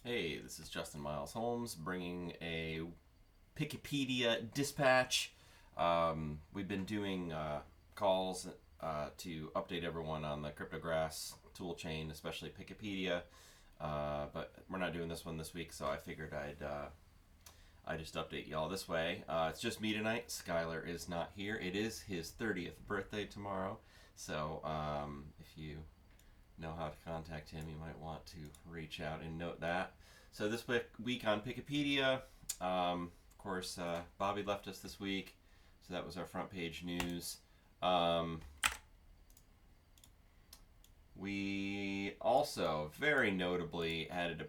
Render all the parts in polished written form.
Hey, this is Justin Miles Holmes bringing a PickiPedia dispatch. We've been doing calls to update everyone on the cryptograss tool chain, especially PickiPedia. But we're not doing this one this week, so I figured I just update y'all this way. It's just me tonight. Skylar is not here. It is his 30th birthday tomorrow, so if you know how to contact him, you might want to reach out and note that. So this week on PickiPedia, of course, Bobby left us this week, so that was our front page news. We also, very notably, added an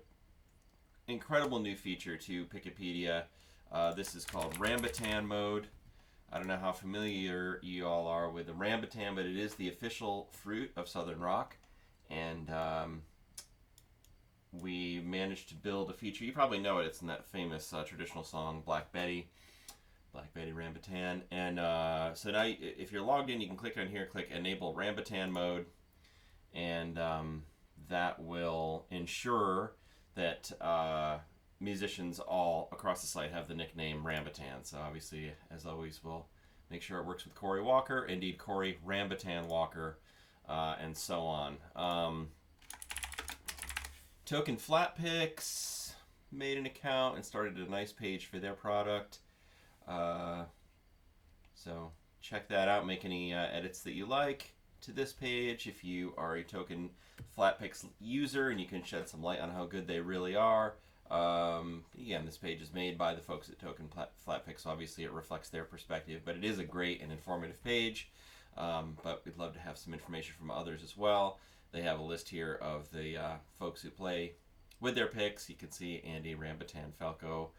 incredible new feature to PickiPedia. This is called Rambutan mode. I don't know how familiar you all are with the rambutan, but it is the official fruit of Southern Rock. And we managed to build a feature. You probably know it. It's in that famous traditional song Black Betty Rambutan. And so now, if you're logged in, you can click on here, click Enable Rambutan Mode, and that will ensure that musicians all across the site have the nickname Rambutan. So obviously, as always, we'll make sure it works with Corey Walker, indeed Corey Rambutan Walker, and so on. Token Flatpix made an account and started a nice page for their product. So check that out. Make any edits that you like to this page if you are a Token Flatpix user, and you can shed some light on how good they really are. Again, this page is made by the folks at Token Flatpix. Obviously, it reflects their perspective, but it is a great and informative page. But we'd love to have some information from others as well. They have a list here of the folks who play with their picks. You can see Andy Rambutan Falco,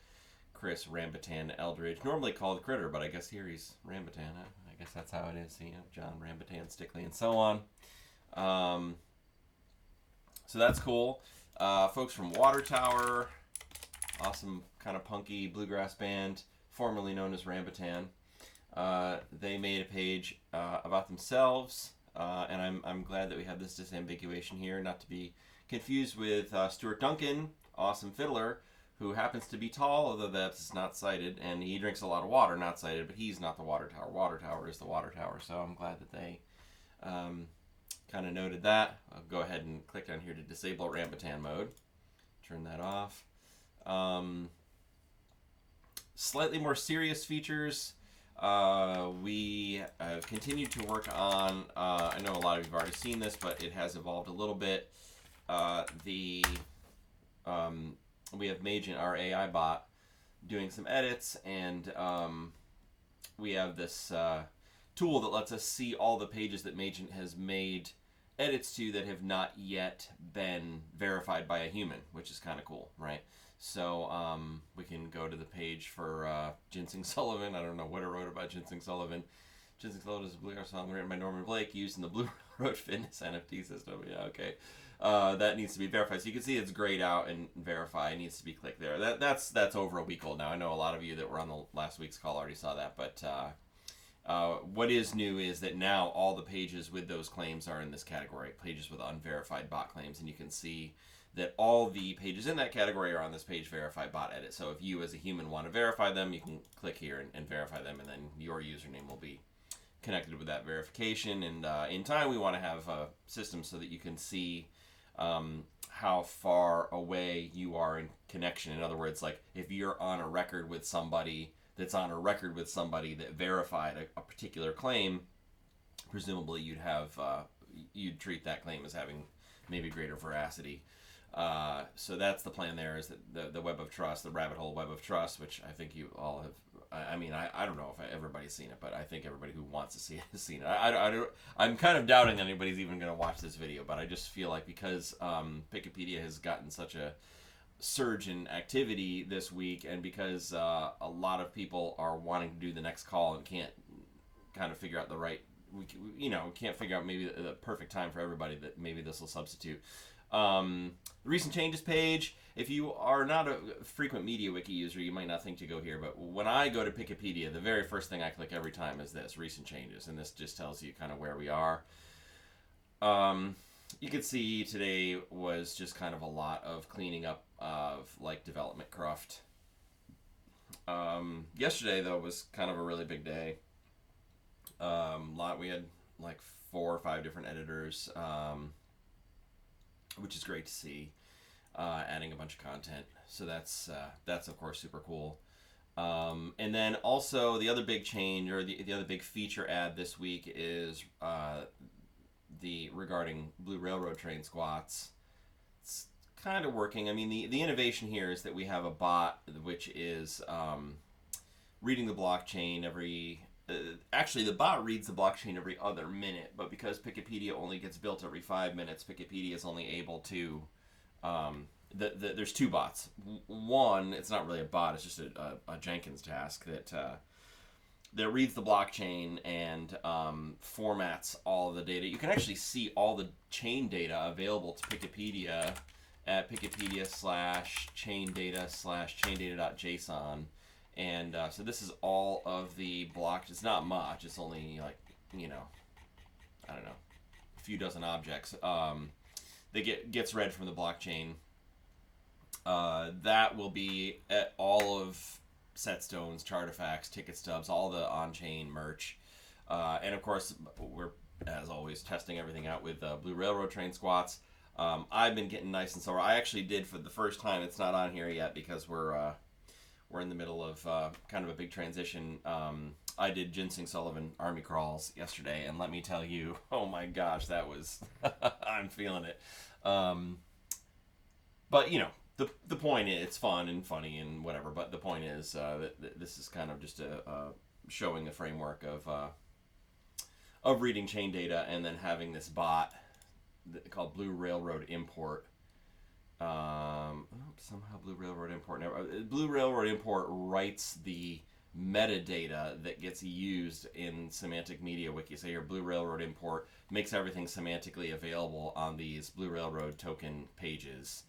Chris Rambutan Eldridge, normally called Critter, but I guess here he's Rambutan. I guess that's how it is. You know, John Rambutan Stickley, and so on. So that's cool. Folks from Water Tower, awesome kind of punky bluegrass band, formerly known as Rambutan. They made a page about themselves, and I'm glad that we have this disambiguation here, not to be confused with Stuart Duncan, awesome fiddler, who happens to be tall, although that's not cited, and he drinks a lot of water, not cited, but he's not the Water Tower. Water Tower is the Water Tower, so I'm glad that they kind of noted that. I'll go ahead and click on here to disable Rambutan mode. Turn that off. Slightly more serious features. We have continued to work on, I know a lot of you have already seen this, but it has evolved a little bit. We have Magent, our AI bot, doing some edits, and we have this tool that lets us see all the pages that Magent has made edits to that have not yet been verified by a human, which is kind of cool, right? So we can go to the page for Ginseng Sullivan. I don't know what I wrote about Ginseng Sullivan. Ginseng Sullivan is a bluegrass song written by Norman Blake used in the Blue Road Fitness NFT system. Yeah, okay. That needs to be verified. So you can see it's grayed out and verify. It needs to be clicked there. That's over a week old now. I know a lot of you that were on the last week's call already saw that. But what is new is that now all the pages with those claims are in this category, pages with unverified bot claims. And you can see that all the pages in that category are on this page verify bot edit. So if you as a human want to verify them, you can click here and verify them, and then your username will be connected with that verification. And in time, we want to have a system so that you can see how far away you are in connection. In other words, like if you're on a record with somebody that's on a record with somebody that verified a particular claim, presumably you'd treat that claim as having maybe greater veracity. So that's the plan there, is that the web of trust, the rabbit hole web of trust, which I think you all have. I mean, I don't know if everybody's seen it, but I think everybody who wants to see it has seen it. I'm kind of doubting anybody's even going to watch this video, but I just feel like because PickiPedia has gotten such a surge in activity this week, and because a lot of people are wanting to do the next call and can't kind of figure out the right, can't figure out maybe the perfect time for everybody, that maybe this will substitute. Recent changes page. If you are not a frequent MediaWiki user, you might not think to go here, but when I go to PickiPedia, the very first thing I click every time is this, recent changes, and this just tells you kind of where we are. you could see today was just kind of a lot of cleaning up of like development cruft. Yesterday though was kind of a really big day. We had like 4 or 5 different editors, which is great to see. Adding a bunch of content, so that's of course super cool. And then also the other big change, or the other big feature add this week is the regarding Blue Railroad train squats. It's kind of working. I mean, the innovation here is that we have a bot which is reading the blockchain every. Actually, the bot reads the blockchain every other minute, but because PickiPedia only gets built every 5 minutes, PickiPedia is only able to. There's 2 bots. One, it's not really a bot; it's just a Jenkins task that reads the blockchain and formats all of the data. You can actually see all the chain data available to PickiPedia at PickiPedia/chain data/chain data.json. And so this is all of the block. It's not much. It's only like, I don't know, a few dozen objects. That gets read from the blockchain. That will be at all of Setstones, Chartifacts, Ticket Stubs, all the on-chain merch. And of course, we're, as always, testing everything out with Blue Railroad train squats. I've been getting nice and sore. I actually did for the first time. It's not on here yet because we're in the middle of kind of a big transition. I did Ginseng Sullivan army crawls yesterday, and let me tell you, oh my gosh, that was I'm feeling it. But the point is, it's fun and funny and whatever. But the point is that this is kind of just showing the framework of reading chain data and then having this bot called Blue Railroad Import. Somehow Blue Railroad Import. Blue Railroad Import writes the metadata that gets used in Semantic Media Wiki. So here, Blue Railroad Import makes everything semantically available on these Blue Railroad token pages.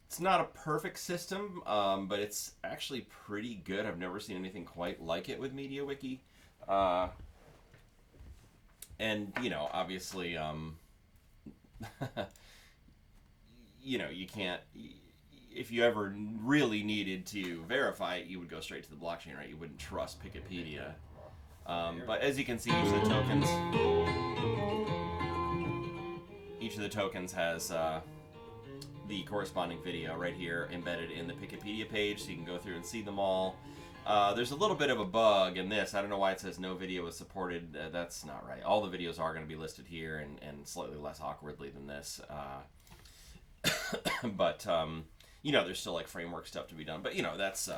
It's not a perfect system, but it's actually pretty good. I've never seen anything quite like it with MediaWiki. And, obviously, you can't. If you ever really needed to verify it, you would go straight to the blockchain, right? You wouldn't trust PickiPedia. But as you can see, each of the tokens has the corresponding video right here embedded in the PickiPedia page, so you can go through and see them all. There's a little bit of a bug in this. I don't know why it says no video is supported. That's not right. All the videos are going to be listed here and slightly less awkwardly than this. But there's still like framework stuff to be done. But that's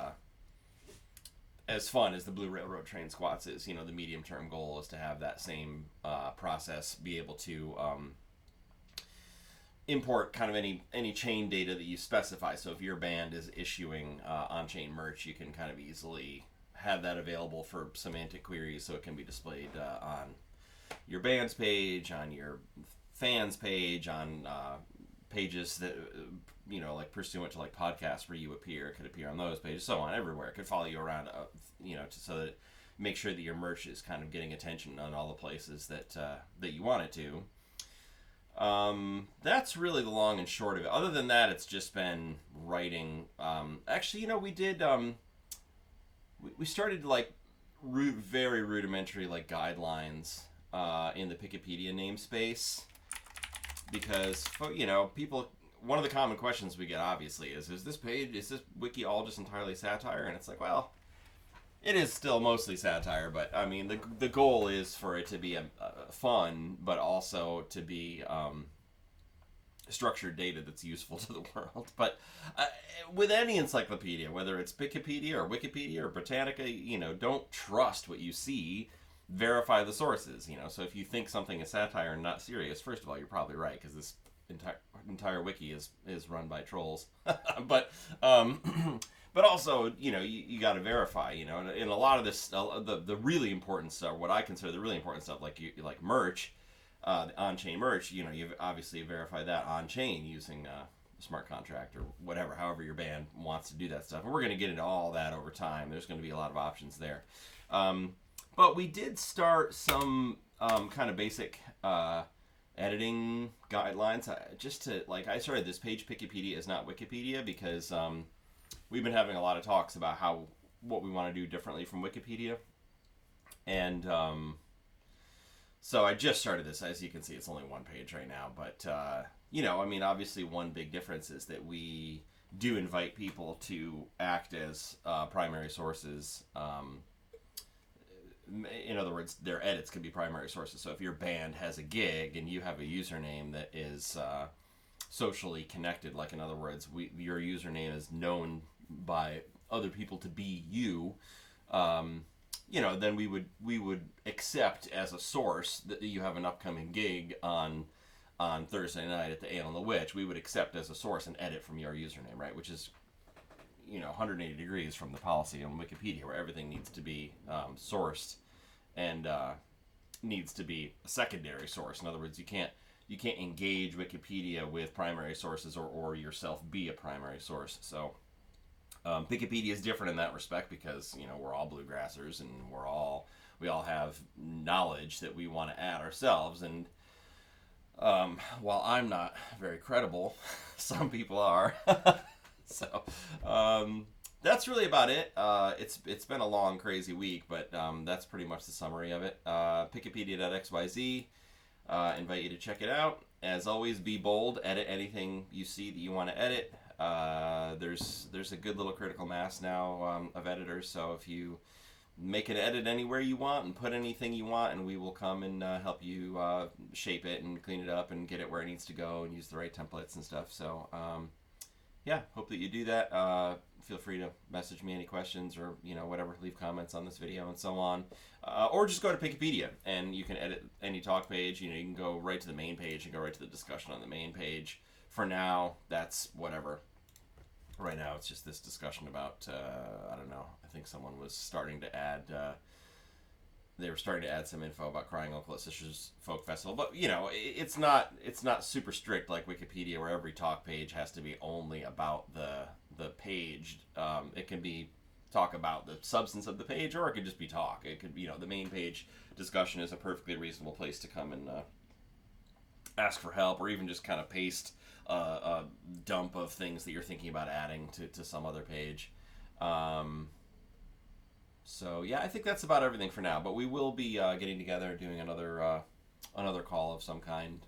as fun as the Blue Railroad train squats is. The medium term goal is to have that same process be able to import kind of any chain data that you specify. So if your band is issuing on-chain merch, you can kind of easily have that available for semantic queries, so it can be displayed on your band's page, on your fans page, on pages that like pursuant to like podcasts where you appear. It could appear on those pages, so on, everywhere. It could follow you around, so that make sure that your merch is kind of getting attention on all the places that you want it to. That's really the long and short of it. Other than that, it's just been writing. Actually, we did. We started like very rudimentary like guidelines in the PickiPedia namespace because people. One of the common questions we get obviously is this wiki all just entirely satire? And it's like, well, it is still mostly satire, but I mean, the goal is for it to be fun, but also to be structured data that's useful to the world. But with any encyclopedia, whether it's PickiPedia or Wikipedia or Britannica, don't trust what you see. Verify the sources. So if you think something is satire and not serious, first of all, you're probably right, because this entire wiki is run by trolls. But also, you got to verify, in a lot of this, the really important stuff, what I consider the really important stuff, like merch, on-chain merch, you obviously verify that on-chain using a smart contract or whatever, however your band wants to do that stuff. And we're going to get into all that over time. There's going to be a lot of options there. But we did start some kind of basic editing guidelines. Just to like, I started this page. PickiPedia is not Wikipedia because we've been having a lot of talks about what we want to do differently from Wikipedia, and so I just started this. As you can see, it's only one page right now, but I mean, obviously, one big difference is that we do invite people to act as primary sources. In other words, their edits can be primary sources. So if your band has a gig and you have a username that is socially connected, like in other words, your username is known by other people to be you, then we would accept as a source that you have an upcoming gig on Thursday night at the Ale and the Witch. We would accept as a source and edit from your username, right? Which is 180 degrees from the policy on Wikipedia, where everything needs to be sourced and needs to be a secondary source. In other words, you can't engage Wikipedia with primary sources or yourself be a primary source. So Wikipedia is different in that respect because we're all bluegrassers and we all have knowledge that we want to add ourselves. And while I'm not very credible, some people are. So that's really about it. It's been a long, crazy week, but that's pretty much the summary of it. PickiPedia.xyz. Invite you to check it out. As always, be bold. Edit anything you see that you want to edit. There's a good little critical mass now of editors. So if you make an edit anywhere you want and put anything you want, and we will come and help you shape it and clean it up and get it where it needs to go and use the right templates and stuff. So yeah, hope that you do that. Feel free to message me any questions or whatever, leave comments on this video and so on, or just go to PickiPedia and you can edit any talk page. You can go right to the main page and go right to the discussion on the main page. For now, that's whatever. Right now, it's just this discussion about I don't know. I think someone was starting to add. They were starting to add some info about Crying Uncle at Sister's Folk Festival, but it's not super strict like Wikipedia, where every talk page has to be only about the page. It can be talk about the substance of the page, or it could just be talk. It could be the main page discussion is a perfectly reasonable place to come and ask for help, or even just kind of paste a dump of things that you're thinking about adding to some other page. So yeah, I think that's about everything for now. But we will be getting together, doing another call of some kind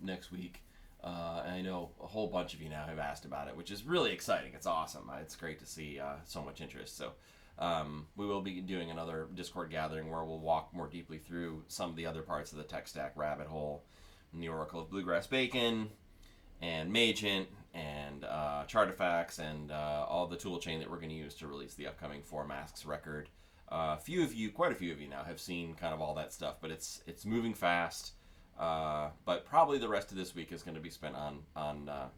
next week. And I know a whole bunch of you now have asked about it, which is really exciting. It's awesome. It's great to see so much interest. So we will be doing another Discord gathering where we'll walk more deeply through some of the other parts of the tech stack rabbit hole, and the Oracle of Bluegrass Bacon, and Magent, and Chartifacts, and all the tool chain that we're going to use to release the upcoming Four Masks record. Quite a few of you now have seen kind of all that stuff, but it's moving fast. But probably the rest of this week is going to be spent on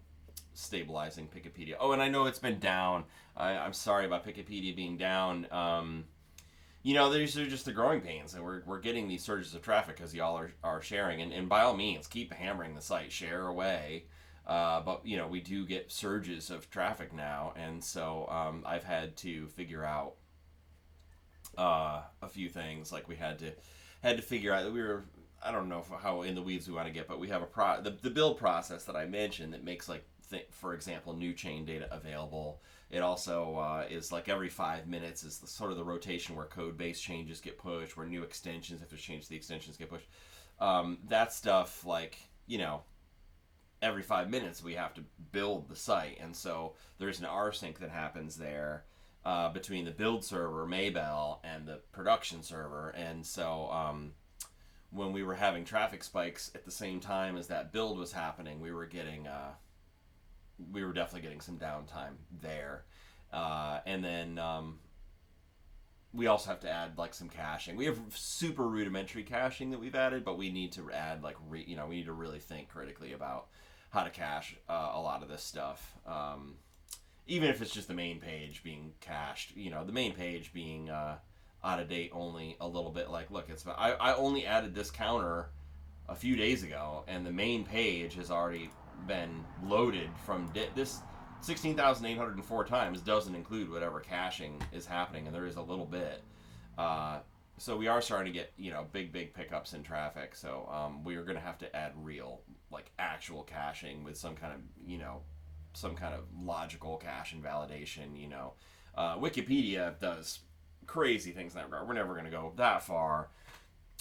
stabilizing PickiPedia. Oh, and I know it's been down. I'm sorry about PickiPedia being down. These are just the growing pains, and we're getting these surges of traffic because y'all are sharing. And by all means, keep hammering the site, share away. But we do get surges of traffic now, and so I've had to figure out a few things. Like we had to figure out that we were, I don't know how in the weeds we want to get, but we have the build process that I mentioned that makes for example, new chain data available. It also is like every 5 minutes is sort of the rotation where code base changes get pushed, where new extensions, if there's change, the extensions get pushed. That stuff, every 5 minutes we have to build the site, and so there's an rsync that happens there between the build server, Maybell, and the production server. And so when we were having traffic spikes at the same time as that build was happening, we were definitely getting some downtime there. And then we also have to add some caching. We have super rudimentary caching that we've added, but we need to add we need to really think critically about how to cache a lot of this stuff. Even if it's just the main page being cached, the main page being out of date only a little bit. Look, I only added this counter a few days ago, and the main page has already been loaded from this 16,804 times doesn't include whatever caching is happening, and there is a little bit. So we are starting to get big pickups in traffic. So we are going to have to add real like actual caching with some kind of logical cache and validation. Wikipedia does crazy things in that regard. We're never going to go that far.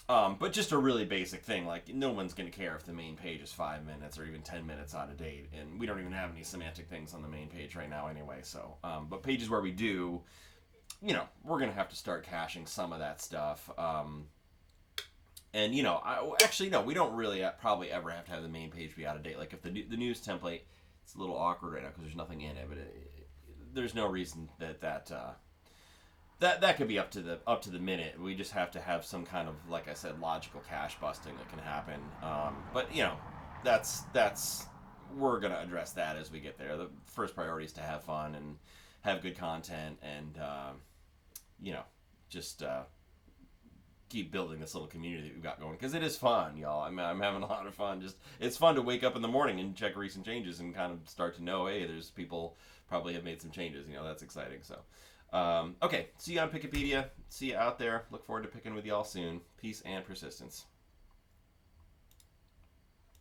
But just a really basic thing, like no one's going to care if the main page is 5 minutes or even 10 minutes out of date, and we don't even have any semantic things on the main page right now anyway. So, but pages where we do, we're going to have to start caching some of that stuff. And actually, no, we don't really probably ever have to have the main page be out of date. Like if the news template, it's a little awkward right now because there's nothing in it, but there's no reason that could be up to the minute. We just have to have some kind of, like I said, logical cache busting that can happen. But that's we're gonna address that as we get there. The first priority is to have fun and have good content, and just keep building this little community that we've got going because it is fun, y'all. I'm having a lot of fun. Just it's fun to wake up in the morning and check recent changes and kind of start to know, hey, there's people probably have made some changes. That's exciting. So. Okay, see you on PickiPedia. See you out there. Look forward to picking with y'all soon. Peace and persistence.